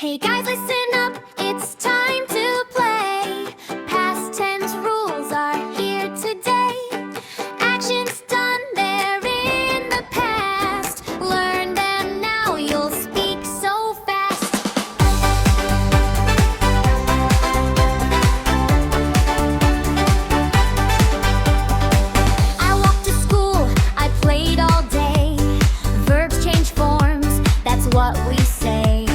Hey guys, listen up, it's time to play. Past tense rules are here today. Actions done, they're in the past. Learn them now, you'll speak so fast. I walked to school, I played all day. Verbs change forms, that's what we say.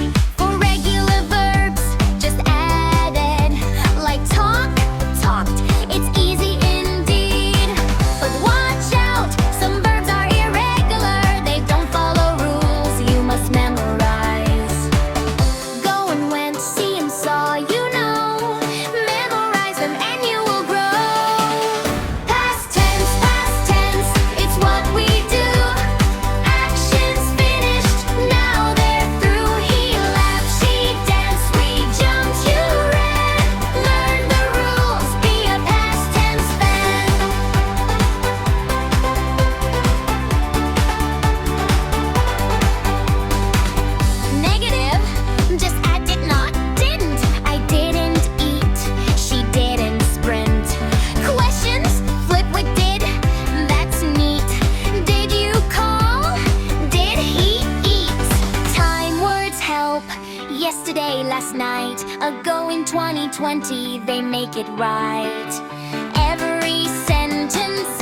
Yesterday, last night, ago in 2020, they make it right. Every sentence